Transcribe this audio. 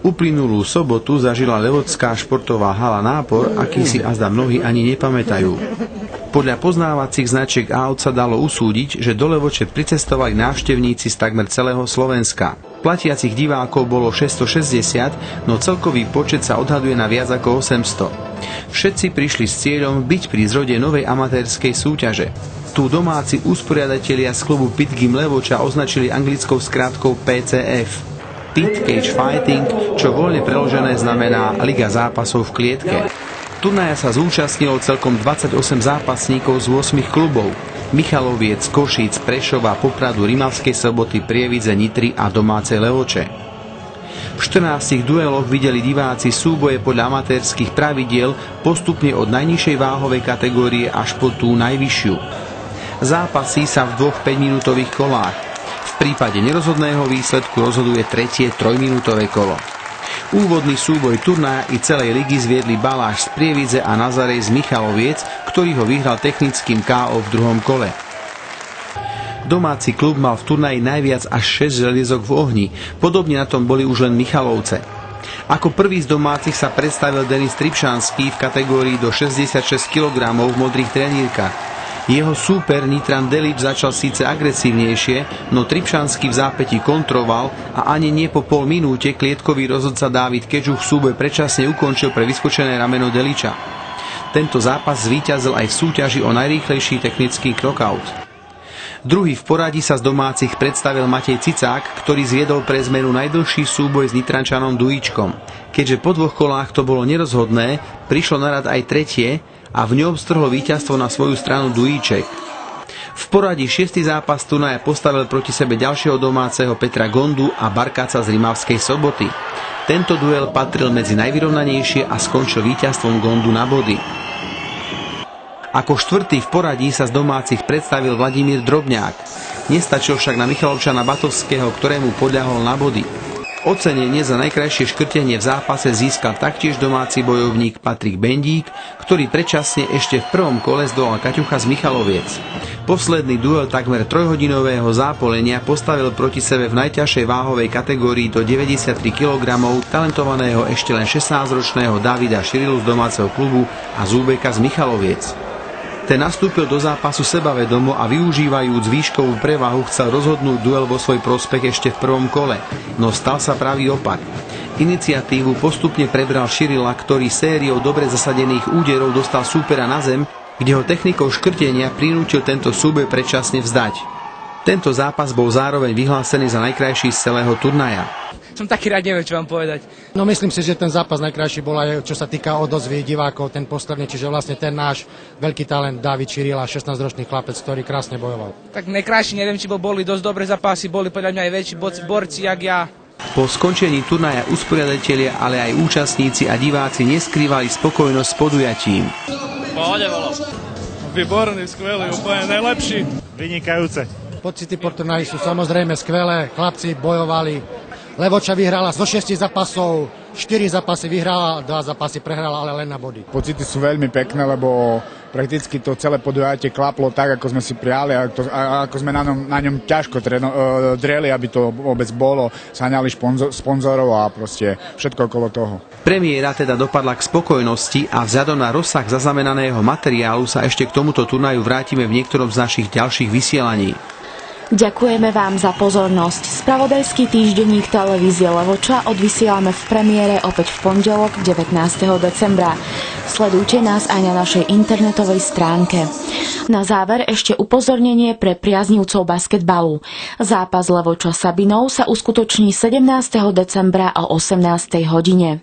Uplynulú sobotu zažila levočská športová hala nápor, aký si azda mnohí ani nepamätajú. Podľa poznávacích značiek aut sa dalo usúdiť, že do Levoče pricestovali návštevníci z takmer celého Slovenska. Platiacich divákov bolo 660, no celkový počet sa odhaduje na viac ako 800. Všetci prišli s cieľom byť pri zrode novej amatérskej súťaže. Tu domáci usporiadatelia z klubu Pit Gym Levoča označili anglickou skrátkou PCF. Pit Cage Fighting, čo voľne preložené znamená Liga zápasov v klietke. Turnaja sa zúčastnilo celkom 28 zápasníkov z 8 klubov: Michaloviec, Košíc, Prešova, Popradu, Rimavskej Soboty, Prievidze, Nitry a domácej Levoče. V 14 dueloch videli diváci súboje podľa amatérskych pravidiel postupne od najnižšej váhovej kategórie až po tú najvyššiu. Zápasí sa v dvoch 5-minútových kolách. V prípade nerozhodného výsledku rozhoduje tretie 3-minútové kolo. Úvodný súboj turnaja i celej ligy zviedli Baláš z Prievidze a Nazarej z Michaloviec, ktorý ho vyhral technickým KO v druhom kole. Domáci klub mal v turnaji najviac až 6 želiezok v ohni, podobne na tom boli už len Michalovce. Ako prvý z domácich sa predstavil Denis Tripšanský v kategórii do 66 kg v modrých trenírkach. Jeho súper Nitran Delip začal síce agresívnejšie, no Tripšanský v zápätí kontroval a ani nie po pol minúte klietkový rozhodca Dávid Kečuch súboj predčasne ukončil pre vyskočené rameno Deliča. Tento zápas zvíťazil aj v súťaži o najrýchlejší technický knockout. Druhý v poradí sa z domácich predstavil Matej Cicák, ktorý zviedol pre zmenu najdlhší súboj s Nitrančanom Dujíčkom. Keďže po dvoch kolách to bolo nerozhodné, prišlo na rad aj tretie a v ňom strhlo víťazstvo na svoju stranu Dujíček. V poradí 6. zápas turnaja postavil proti sebe ďalšieho domáceho Petra Gondu a Barkáca z Rimavskej Soboty. Tento duel patril medzi najvyrovnanejšie a skončil víťazstvom Gondu na body. Ako štvrtý v poradí sa z domácich predstavil Vladimír Drobňák. Nestačil však na Michalovčana Batovského, ktorému podľahol na body. Ocenenie za najkrajšie škrtenie v zápase získal taktiež domáci bojovník Patrik Bendík, ktorý predčasne ešte v prvom kole zdolal Kaťucha z Michaloviec. Posledný duel takmer trojhodinového zápolenia postavil proti sebe v najťažšej váhovej kategórii do 93 kg talentovaného ešte len 16-ročného Davida Širilu z domáceho klubu a Zúbeka z Michaloviec. Ten nastúpil do zápasu sebavedomo a využívajúc výškovú prevahu chcel rozhodnúť duel vo svoj prospech ešte v prvom kole, no stal sa pravý opak. Iniciatívu postupne prebral Širila, ktorý sériou dobre zasadených úderov dostal súpera na zem, kde ho technikou škrtenia prinútil tento súboj predčasne vzdať. Tento zápas bol zároveň vyhlásený za najkrajší z celého turnaja. Som taký rád, neviem, čo vám povedať. No myslím si, že ten zápas najkrajší bol aj, čo sa týka odozvy divákov, ten posledný, čiže vlastne ten náš veľký talent David Širila, 16-ročný chlapec, ktorý krásne bojoval. Tak najkrajší, neviem, či boli dosť dobré zápasy, boli podľa mňa aj väčší borci, jak ja. Po skončení turnaja usporiadatelia, ale aj účastníci a diváci neskrývali spokojnosť s podujatím. Pohode bolo. Výborný, skvelý, úplne najlepší. Vynikajúce. Pocity po turnaji sú samozrejme skvelé, chlapci bojovali. Levoča vyhrala zo 6 zápasov, 4 zápasy vyhrala, 2 zápasy prehrala, ale len na body. Pocity sú veľmi pekné, lebo prakticky to celé podujatie klaplo tak, ako sme si prijali a ako sme na ňom ťažko dreli, aby to vôbec bolo. Sháňali sponzorov a proste všetko okolo toho. Premiéra teda dopadla k spokojnosti a vzhľadom na rozsah zaznamenaného materiálu sa ešte k tomuto turnaju vrátime v niektorom z našich ďalších vysielaní. Ďakujeme vám za pozornosť. Spravodajský týždenník televízie Levoča odvysielame v premiére opäť v pondelok 19. decembra. Sledujte nás aj na našej internetovej stránke. Na záver ešte upozornenie pre priaznivcov basketbalu. Zápas Levoča Sabinov sa uskutoční 17. decembra o 18. hodine.